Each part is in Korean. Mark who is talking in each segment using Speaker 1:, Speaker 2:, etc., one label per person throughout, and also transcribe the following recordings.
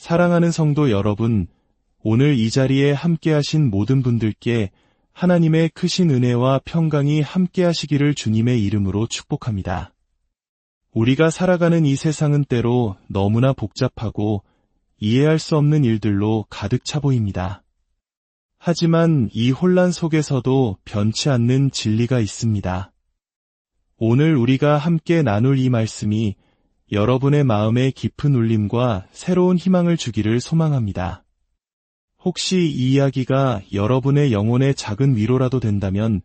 Speaker 1: 사랑하는 성도 여러분, 오늘 이 자리에 함께하신 모든 분들께 하나님의 크신 은혜와 평강이 함께하시기를 주님의 이름으로 축복합니다. 우리가 살아가는 이 세상은 때로 너무나 복잡하고 이해할 수 없는 일들로 가득 차 보입니다. 하지만 이 혼란 속에서도 변치 않는 진리가 있습니다. 오늘 우리가 함께 나눌 이 말씀이 여러분의 마음에 깊은 울림과 새로운 희망을 주기를 소망합니다. 혹시 이 이야기가 여러분의 영혼의 작은 위로라도 된다면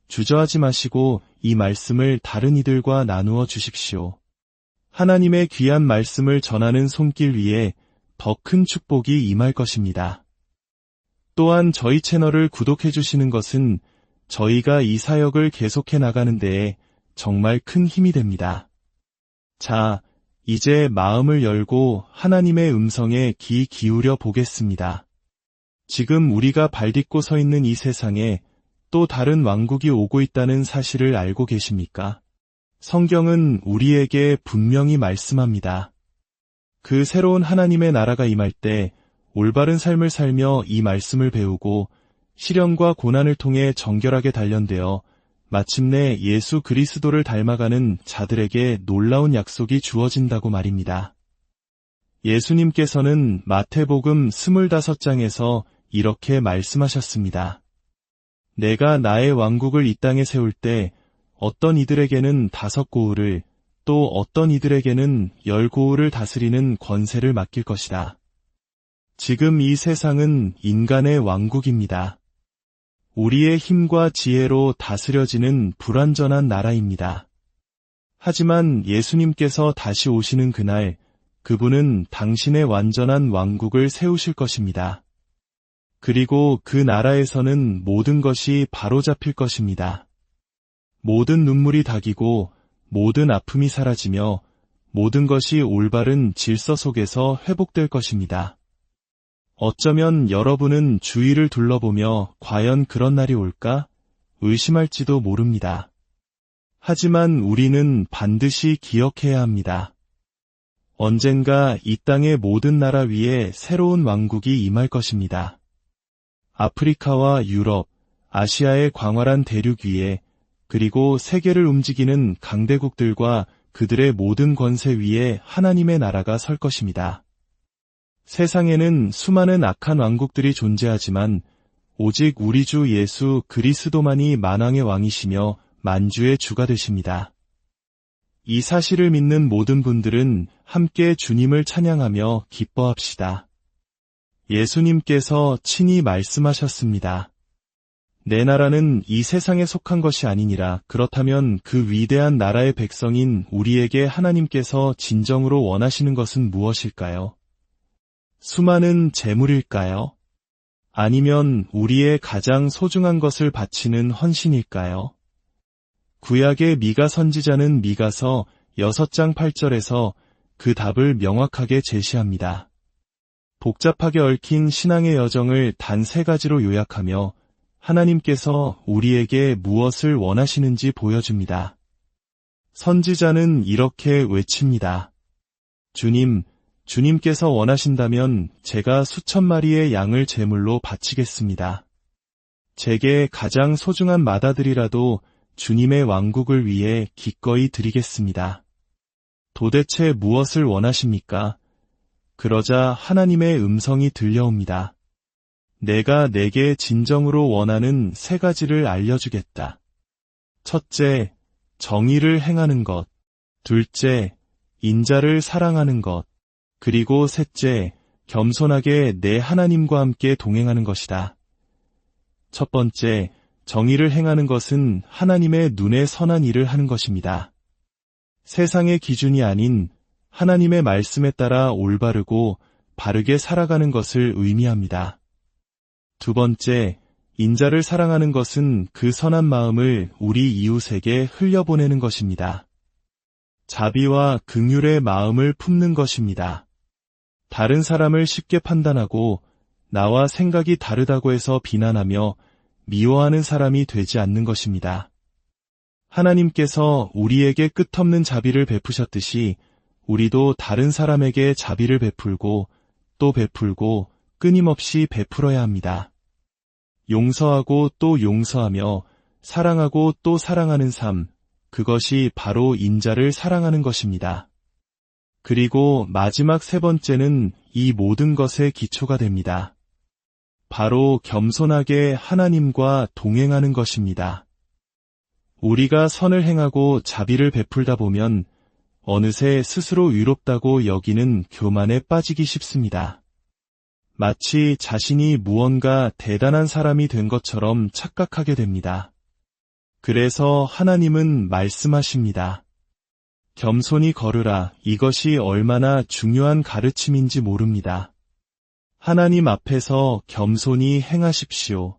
Speaker 1: 주저하지 마시고 이 말씀을 다른 이들과 나누어 주십시오. 하나님의 귀한 말씀을 전하는 손길 위에 더 큰 축복이 임할 것입니다. 또한 저희 채널을 구독해 주시는 것은 저희가 이 사역을 계속해 나가는 데에 정말 큰 힘이 됩니다. 자, 이제 마음을 열고 하나님의 음성에 귀 기울여 보겠습니다. 지금 우리가 발딛고 서 있는 이 세상에 또 다른 왕국이 오고 있다는 사실을 알고 계십니까? 성경은 우리에게 분명히 말씀합니다. 그 새로운 하나님의 나라가 임할 때 올바른 삶을 살며 이 말씀을 배우고 시련과 고난을 통해 정결하게 단련되어 마침내 예수 그리스도를 닮아가는 자들에게 놀라운 약속이 주어진다고 말입니다. 예수님께서는 마태복음 25장에서 이렇게 말씀하셨습니다. 내가 나의 왕국을 이 땅에 세울 때 어떤 이들에게는 5고을을 또 어떤 이들에게는 10고을을 다스리는 권세를 맡길 것이다. 지금 이 세상은 인간의 왕국입니다. 우리의 힘과 지혜로 다스려지는 불완전한 나라입니다. 하지만 예수님께서 다시 오시는 그날, 그분은 당신의 완전한 왕국을 세우실 것입니다. 그리고 그 나라에서는 모든 것이 바로잡힐 것입니다. 모든 눈물이 닦이고 모든 아픔이 사라지며 모든 것이 올바른 질서 속에서 회복될 것입니다. 어쩌면 여러분은 주위를 둘러보며 과연 그런 날이 올까? 의심할지도 모릅니다. 하지만 우리는 반드시 기억해야 합니다. 언젠가 이 땅의 모든 나라 위에 새로운 왕국이 임할 것입니다. 아프리카와 유럽, 아시아의 광활한 대륙 위에 그리고 세계를 움직이는 강대국들과 그들의 모든 권세 위에 하나님의 나라가 설 것입니다. 세상에는 수많은 악한 왕국들이 존재하지만 오직 우리 주 예수 그리스도만이 만왕의 왕이시며 만주의 주가 되십니다. 이 사실을 믿는 모든 분들은 함께 주님을 찬양하며 기뻐합시다. 예수님께서 친히 말씀하셨습니다. 내 나라는 이 세상에 속한 것이 아니니라. 그렇다면 그 위대한 나라의 백성인 우리에게 하나님께서 진정으로 원하시는 것은 무엇일까요? 수많은 재물일까요? 아니면 우리의 가장 소중한 것을 바치는 헌신일까요? 구약의 미가 선지자는 미가서 6장 8절에서 그 답을 명확하게 제시합니다. 복잡하게 얽힌 신앙의 여정을 단 3가지로 요약하며 하나님께서 우리에게 무엇을 원하시는지 보여줍니다. 선지자는 이렇게 외칩니다. 주님께서 원하신다면 제가 수천 마리의 양을 제물로 바치겠습니다. 제게 가장 소중한 맏아들이라도 주님의 왕국을 위해 기꺼이 드리겠습니다. 도대체 무엇을 원하십니까? 그러자 하나님의 음성이 들려옵니다. 내가 내게 진정으로 원하는 3가지를 알려주겠다. 첫째, 정의를 행하는 것. 둘째, 인자를 사랑하는 것. 그리고 셋째, 겸손하게 내 하나님과 함께 동행하는 것이다. 첫 번째, 정의를 행하는 것은 하나님의 눈에 선한 일을 하는 것입니다. 세상의 기준이 아닌 하나님의 말씀에 따라 올바르고 바르게 살아가는 것을 의미합니다. 두 번째, 인자를 사랑하는 것은 그 선한 마음을 우리 이웃에게 흘려보내는 것입니다. 자비와 긍휼의 마음을 품는 것입니다. 다른 사람을 쉽게 판단하고 나와 생각이 다르다고 해서 비난하며 미워하는 사람이 되지 않는 것입니다. 하나님께서 우리에게 끝없는 자비를 베푸셨듯이 우리도 다른 사람에게 자비를 베풀고 또 베풀고 끊임없이 베풀어야 합니다. 용서하고 또 용서하며 사랑하고 또 사랑하는 삶, 그것이 바로 인자를 사랑하는 것입니다. 그리고 마지막 세 번째는 이 모든 것의 기초가 됩니다. 바로 겸손하게 하나님과 동행하는 것입니다. 우리가 선을 행하고 자비를 베풀다 보면 어느새 스스로 위롭다고 여기는 교만에 빠지기 쉽습니다. 마치 자신이 무언가 대단한 사람이 된 것처럼 착각하게 됩니다. 그래서 하나님은 말씀하십니다. 겸손히 걸으라. 이것이 얼마나 중요한 가르침인지 모릅니다. 하나님 앞에서 겸손히 행하십시오.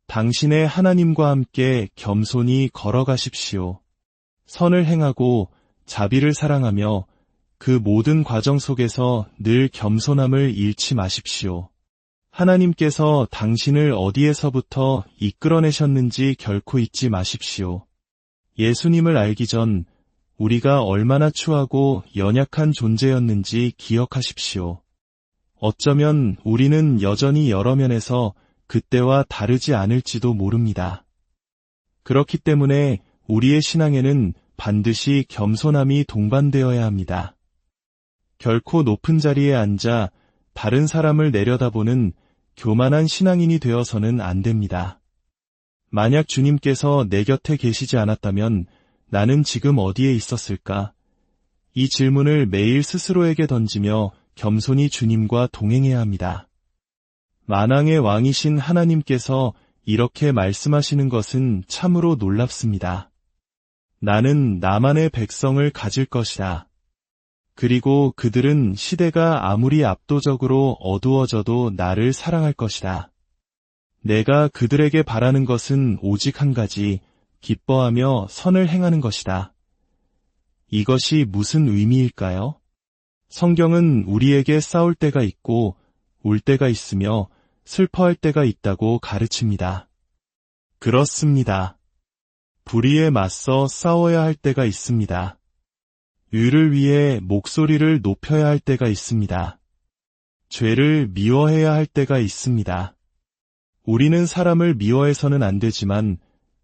Speaker 1: 당신의 하나님과 함께 겸손히 걸어가십시오. 선을 행하고 자비를 사랑하며 그 모든 과정 속에서 늘 겸손함을 잃지 마십시오. 하나님께서 당신을 어디에서부터 이끌어내셨는지 결코 잊지 마십시오. 예수님을 알기 전 우리가 얼마나 추하고 연약한 존재였는지 기억하십시오. 어쩌면 우리는 여전히 여러 면에서 그때와 다르지 않을지도 모릅니다. 그렇기 때문에 우리의 신앙에는 반드시 겸손함이 동반되어야 합니다. 결코 높은 자리에 앉아 다른 사람을 내려다보는 교만한 신앙인이 되어서는 안 됩니다. 만약 주님께서 내 곁에 계시지 않았다면 나는 지금 어디에 있었을까? 이 질문을 매일 스스로에게 던지며 겸손히 주님과 동행해야 합니다. 만왕의 왕이신 하나님께서 이렇게 말씀하시는 것은 참으로 놀랍습니다. 나는 나만의 백성을 가질 것이다. 그리고 그들은 시대가 아무리 압도적으로 어두워져도 나를 사랑할 것이다. 내가 그들에게 바라는 것은 오직 한 가지, 기뻐하며 선을 행하는 것이다. 이것이 무슨 의미일까요? 성경은 우리에게 싸울 때가 있고 울 때가 있으며 슬퍼할 때가 있다고 가르칩니다. 그렇습니다. 불의에 맞서 싸워야 할 때가 있습니다. 의를 위해 목소리를 높여야 할 때가 있습니다. 죄를 미워해야 할 때가 있습니다. 우리는 사람을 미워해서는 안 되지만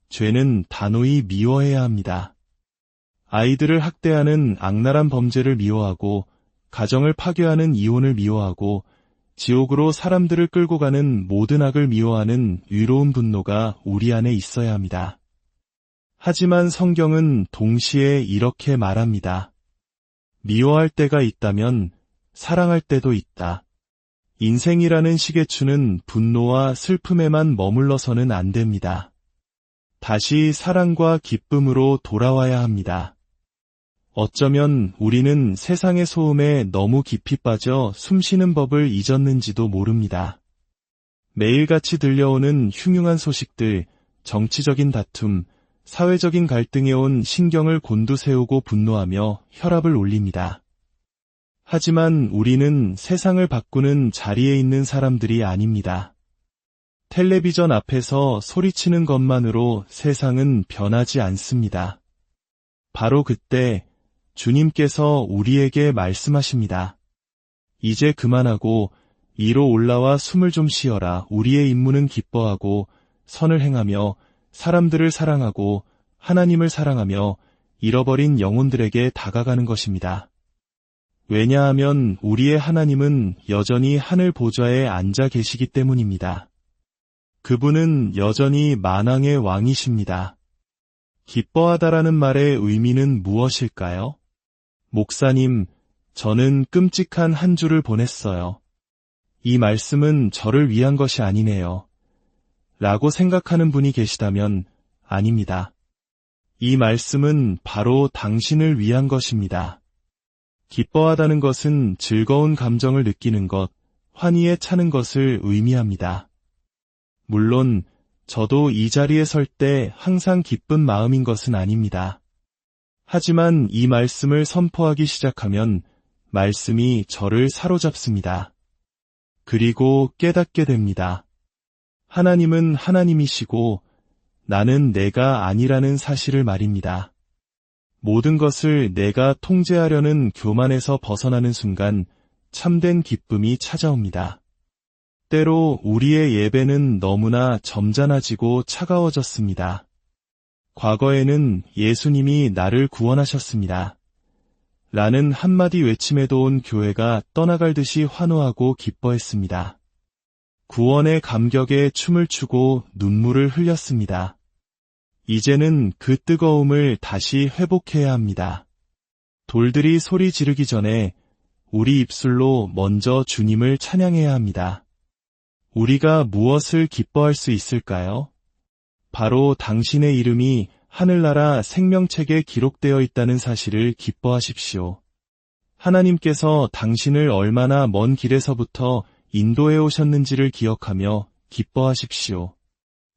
Speaker 1: 죄는 단호히 미워해야 합니다. 아이들을 학대하는 악랄한 범죄를 미워하고 가정을 파괴하는 이혼을 미워하고 지옥으로 사람들을 끌고 가는 모든 악을 미워하는 의로운 분노가 우리 안에 있어야 합니다. 하지만 성경은 동시에 이렇게 말합니다. 미워할 때가 있다면 사랑할 때도 있다. 인생이라는 시계추는 분노와 슬픔에만 머물러서는 안 됩니다. 다시 사랑과 기쁨으로 돌아와야 합니다. 어쩌면 우리는 세상의 소음에 너무 깊이 빠져 숨쉬는 법을 잊었는지도 모릅니다. 매일같이 들려오는 흉흉한 소식들, 정치적인 다툼, 사회적인 갈등에 온 신경을 곤두세우고 분노하며 혈압을 올립니다. 하지만 우리는 세상을 바꾸는 자리에 있는 사람들이 아닙니다. 텔레비전 앞에서 소리치는 것만으로 세상은 변하지 않습니다. 바로 그때 주님께서 우리에게 말씀하십니다. 이제 그만하고 이로 올라와 숨을 좀 쉬어라. 우리의 임무는 기뻐하고 선을 행하며 사람들을 사랑하고 하나님을 사랑하며 잃어버린 영혼들에게 다가가는 것입니다. 왜냐하면 우리의 하나님은 여전히 하늘 보좌에 앉아 계시기 때문입니다. 그분은 여전히 만왕의 왕이십니다. 기뻐하다라는 말의 의미는 무엇일까요? 목사님, 저는 끔찍한 한 주를 보냈어요. 이 말씀은 저를 위한 것이 아니네요. 라고 생각하는 분이 계시다면 아닙니다. 이 말씀은 바로 당신을 위한 것입니다. 기뻐하다는 것은 즐거운 감정을 느끼는 것, 환희에 차는 것을 의미합니다. 물론 저도 이 자리에 설 때 항상 기쁜 마음인 것은 아닙니다. 하지만 이 말씀을 선포하기 시작하면 말씀이 저를 사로잡습니다. 그리고 깨닫게 됩니다. 하나님은 하나님이시고 나는 내가 아니라는 사실을 말입니다. 모든 것을 내가 통제하려는 교만에서 벗어나는 순간 참된 기쁨이 찾아옵니다. 때로 우리의 예배는 너무나 점잖아지고 차가워졌습니다. 과거에는 예수님이 나를 구원하셨습니다. 라는 한마디 외침에도 온 교회가 떠나갈 듯이 환호하고 기뻐했습니다. 구원의 감격에 춤을 추고 눈물을 흘렸습니다. 이제는 그 뜨거움을 다시 회복해야 합니다. 돌들이 소리 지르기 전에 우리 입술로 먼저 주님을 찬양해야 합니다. 우리가 무엇을 기뻐할 수 있을까요? 바로 당신의 이름이 하늘나라 생명책에 기록되어 있다는 사실을 기뻐하십시오. 하나님께서 당신을 얼마나 먼 길에서부터 인도해 오셨는지를 기억하며 기뻐하십시오.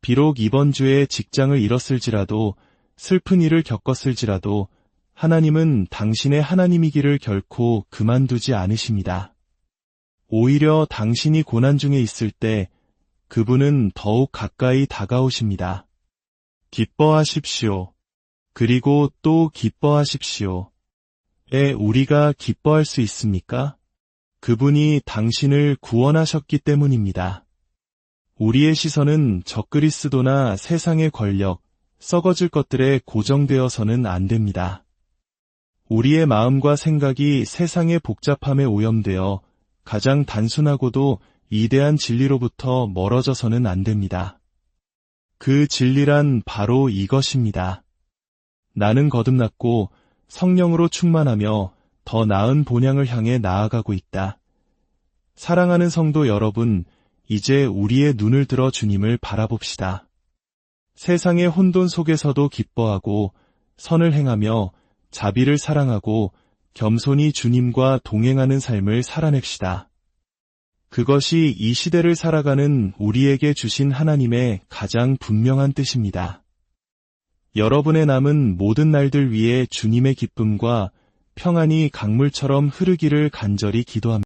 Speaker 1: 비록 이번 주에 직장을 잃었을지라도 슬픈 일을 겪었을지라도 하나님은 당신의 하나님이기를 결코 그만두지 않으십니다. 오히려 당신이 고난 중에 있을 때 그분은 더욱 가까이 다가오십니다. 기뻐하십시오. 그리고 또 기뻐하십시오. 우리가 기뻐할 수 있습니까? 그분이 당신을 구원하셨기 때문입니다. 우리의 시선은 적그리스도나 세상의 권력, 썩어질 것들에 고정되어서는 안 됩니다. 우리의 마음과 생각이 세상의 복잡함에 오염되어 가장 단순하고도 이대한 진리로부터 멀어져서는 안 됩니다. 그 진리란 바로 이것입니다. 나는 거듭났고 성령으로 충만하며 더 나은 본향을 향해 나아가고 있다. 사랑하는 성도 여러분, 이제 우리의 눈을 들어 주님을 바라봅시다. 세상의 혼돈 속에서도 기뻐하고 선을 행하며 자비를 사랑하고 겸손히 주님과 동행하는 삶을 살아냅시다. 그것이 이 시대를 살아가는 우리에게 주신 하나님의 가장 분명한 뜻입니다. 여러분의 남은 모든 날들 위해 주님의 기쁨과 평안이 강물처럼 흐르기를 간절히 기도합니다.